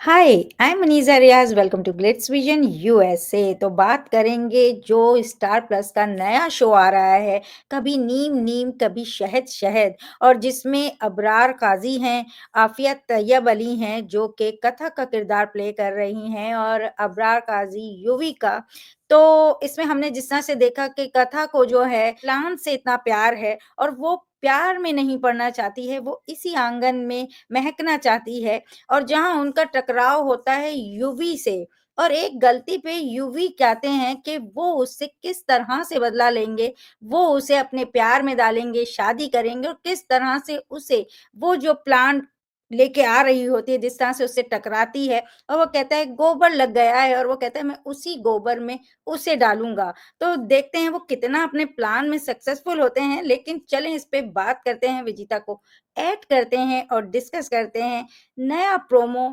Hi, I am Maniza Riyaz, welcome to Glitz Vision USA. तो बात करेंगे जो स्टार प्लस का नया शो आ रहा है, कभी नीम नीम, कभी शहद शहद, और जिसमें अबरार काज़ी हैं, आफ़िया तैयब अली हैं, जो कि कथा का किरदार प्ले कर रही हैं, और अबरार काज़ी युविका। तो इसमें हमने जिस तरह से देखा कि कथा को जो है प्लांट से इतना प्यार है, और वो प्यार में नहीं पड़ना चाहती है, वो इसी आंगन में महकना चाहती है। और जहाँ उनका टकराव होता है यूवी से, और एक गलती पे यूवी कहते हैं कि वो उससे किस तरह से बदला लेंगे, वो उसे अपने प्यार में डालेंगे, शादी करेंगे, और किस तरह से उसे वो जो प्लांट लेके आ रही होती है, जिस तरह से उससे टकराती है, और वो कहता है गोबर लग गया है, और वो कहता है मैं उसी गोबर में उसे डालूँगा। तो देखते हैं वो कितना अपने प्लान में सक्सेसफुल होते हैं। लेकिन चलें इस पे बात करते हैं, विजेता को ऐड करते हैं और डिस्कस करते हैं नया प्रोमो।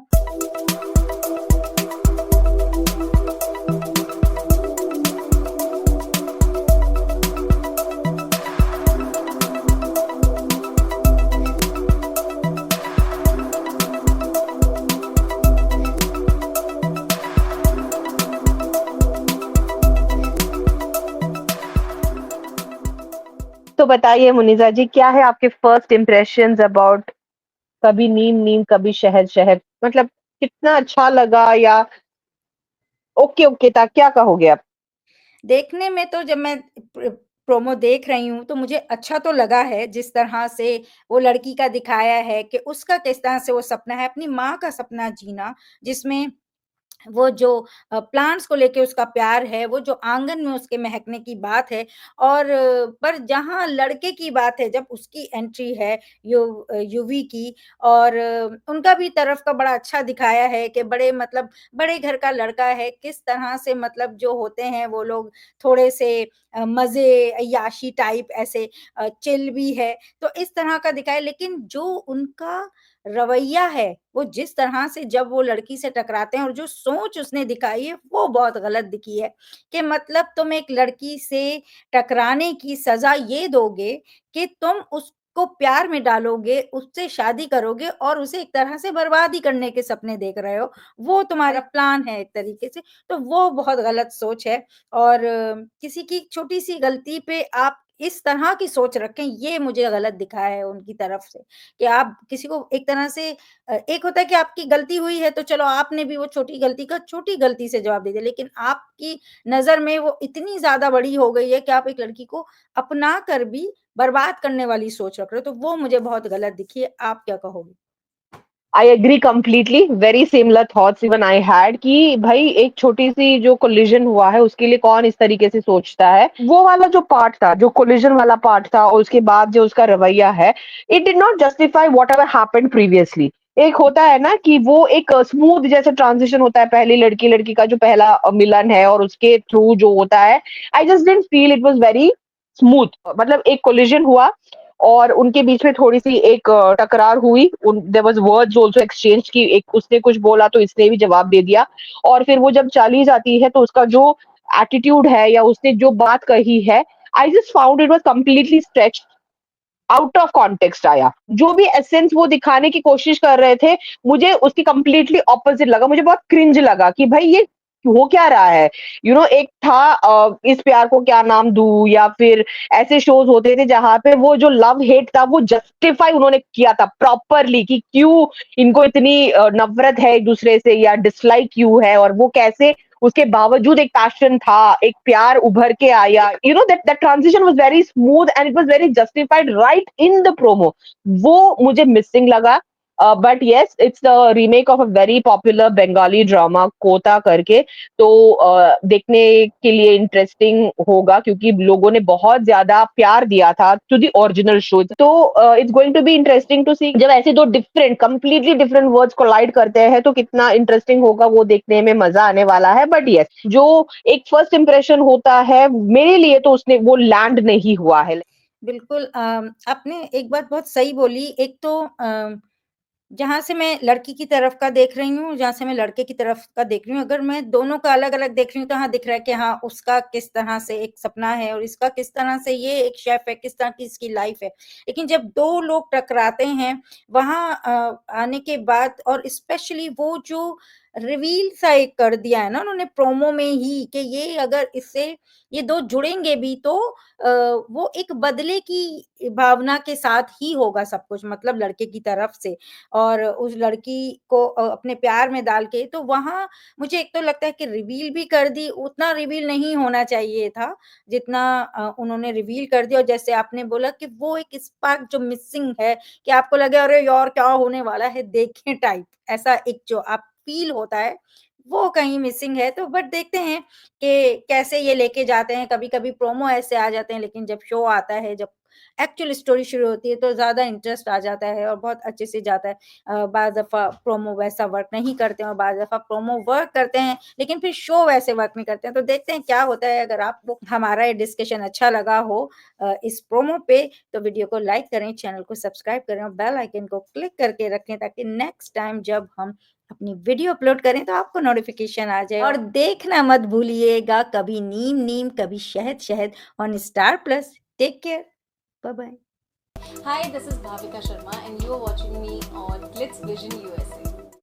तो बताइए मुनीजा जी, क्या है आपके फर्स्ट इम्प्रेशंस अबाउट कभी नीम नीम कभी शहद शहद? मतलब कितना अच्छा लगा या ओके ओके था, क्या कहोगे आप? देखने में तो जब मैं प्रोमो देख रही हूँ, तो मुझे अच्छा तो लगा है, जिस तरह से वो लड़की का दिखाया है कि उसका किस तरह से वो सपना है अपनी माँ का सपना जीना, जिसमें वो जो प्लांट्स को लेके उसका प्यार है, वो जो आंगन में उसके महकने की बात है, और पर जहाँ लड़के की बात है, जब उसकी एंट्री है यूवी की, और उनका भी तरफ का बड़ा अच्छा दिखाया है कि बड़े मतलब बड़े घर का लड़का है, किस तरह से मतलब जो होते हैं वो लोग थोड़े से मज़े, अय्याशी टाइप ऐसे, चिल भी है, तो इस तरह का दिखाया। लेकिन जो उनका रवैया है, वो जिस तरह से जब वो लड़की से टकराते हैं और जो सोच उसने दिखाई है, वो बहुत गलत दिखी है, कि मतलब तुम एक लड़की से टकराने की सज़ा ये दोगे कि तुम उसको प्यार में डालोगे, उससे शादी करोगे, और उसे एक तरह से बर्बाद ही करने के सपने देख रहे हो। वो तुम्हारा प्लान है एक तरीके से, तो वो बहुत गलत सोच है। और किसी की छोटी-सी गलती पे आप इस तरह की सोच रखें, ये मुझे गलत दिखा है उनकी तरफ से। कि आप किसी को एक तरह से एक होता है कि आपकी गलती हुई है, तो चलो आपने भी वो छोटी गलती का छोटी गलती से जवाब दे दिया, लेकिन आपकी नज़र में वो इतनी ज़्यादा बड़ी हो गई है कि आप एक लड़की को अपना कर भी बर्बाद करने वाली सोच रख रहे हो, तो वो मुझे बहुत गलत दिखी है। आप क्या कहोगे? I agree completely, very similar thoughts even I had कि भाई एक छोटी सी जो कोलिजन हुआ है उसके लिए कौन इस तरीके से सोचता है। वो वाला जो पार्ट था, जो कोलिजन वाला पार्ट था, और उसके बाद जो उसका रवैया है, it did not justify what ever happened previously. एक होता है ना कि वो एक स्मूथ जैसे ट्रांजिशन होता है, पहली लड़की लड़की का जो पहला मिलन है और उसके थ्रू जो होता है, I just didn't feel it was very smooth. मतलब एक कोलिजन हुआ और उनके बीच में थोड़ी-सी एक टकरार हुई। उन there was words also exchanged कि एक उसने कुछ बोला तो इसने भी जवाब दे दिया, और फिर वो जब चली जाती है तो उसका जो एटीट्यूड है या उसने जो बात कही है, I just found it was completely stretched, out of context आया। जो भी एसेंस वो दिखाने की कोशिश कर रहे थे, मुझे उसकी कंप्लीटली ऑपोज़िट लगा। मुझे बहुत क्रिंज लगा कि भाई ये हो क्या रहा है? एक था इस प्यार को क्या नाम दूँ, या फिर ऐसे शोज़ होते थे जहाँ पे वो जो लव हेट था वो जस्टिफाई उन्होंने किया था प्रॉपरली कि क्यों इनको इतनी नफ़रत है एक-दूसरे से या डिसलाइक क्यों है, और वो कैसे उसके बावजूद एक पैशन था, एक प्यार उभर के आया। That transition was very smooth and it was very justified right in the promo. वो मुझे मिसिंग लगा। But yes, it's the remake of a very popular Bengali drama कोटा करके। तो देखने के लिए इंटरेस्टिंग होगा क्योंकि लोगों ने बहुत ज़्यादा प्यार दिया था टू द ओरिजिनल शो। तो it's going to be interesting to see जब ऐसे दो different completely different worlds collide करते हैं तो कितना इंटरेस्टिंग होगा, वो देखने में मज़ा आने वाला है। बट येस, जो एक फर्स्ट इंप्रेशन होता है मेरे लिए तो उसने वो लैंड नहीं हुआ है। बिल्कुल, आपने एक बात बहुत सही बोली। एक तो जहाँ से मैं लड़की की तरफ का देख रही हूँ, जहाँ से मैं लड़के की तरफ का देख रही हूँ, अगर मैं दोनों का अलग-अलग देख रही हूँ, तो हाँ, दिख रहा है कि हाँ, उसका किस तरह से एक सपना है और इसका किस तरह से ये एक शेफ़ है, किस तरह की इसकी लाइफ़ है। लेकिन जब 2 लोग टकराते हैं, वहाँ आने के बाद और स्पेशली वो जो रिवील सा एक कर दिया है ना उन्होंने प्रोमो में ही कि ये अगर इससे ये 2 जुड़ेंगे भी तो वो एक बदले की भावना के साथ ही होगा सब कुछ मतलब लड़के की तरफ से। और उस लड़की को अपने प्यार में डाल के तो वहाँ मुझे एक तो लगता है कि रिवील भी कर दी, उतना रिवील नहीं होना चाहिए था, जितना उन्होंने रिवील कर दिया और जैसे आपने बोला कि वो एक स्पार्क जो मिसिंग है कि आपको लगे अरे यार! क्या होने वाला है देखें टाइप, ऐसा एक जो आप फ़ील होता है, वो कहीं मिसिंग है। तो बट देखते हैं कि कैसे ये लेके जाते हैं, कभी-कभी प्रोमो ऐसे आ जाते हैं लेकिन जब शो आता है, जब एक्चुअल स्टोरी शुरू होती है तो ज़्यादा इंटरेस्ट आ जाता है और बहुत अच्छे से जाता है। बाज़ दफ़ा प्रोमो वैसा वर्क नहीं करते हैं और बाज़ दफ़ा प्रोमो वर्क करते हैं, लेकिन फिर शो वैसे वर्क नहीं करते हैं। तो देखते हैं क्या होता है, अगर आपको हमारा ये डिस्कशन अच्छा लगा हो इस प्रोमो पे, तो वीडियो को लाइक करें, चैनल को सब्सक्राइब करें और बेल आइकन को क्लिक करके रखें ताकि नेक्स्ट टाइम जब हम अपनी वीडियो अपलोड करें तो आपको नोटिफ़िकेशन आ जाए और देखना मत भूलिएगा कभी नीम नीम, Kabhi Shahad Shahad on Star Plus. Take care, bye bye. Hi, this is Bhavika Sharma, and you're watching me on Glitz Vision USA.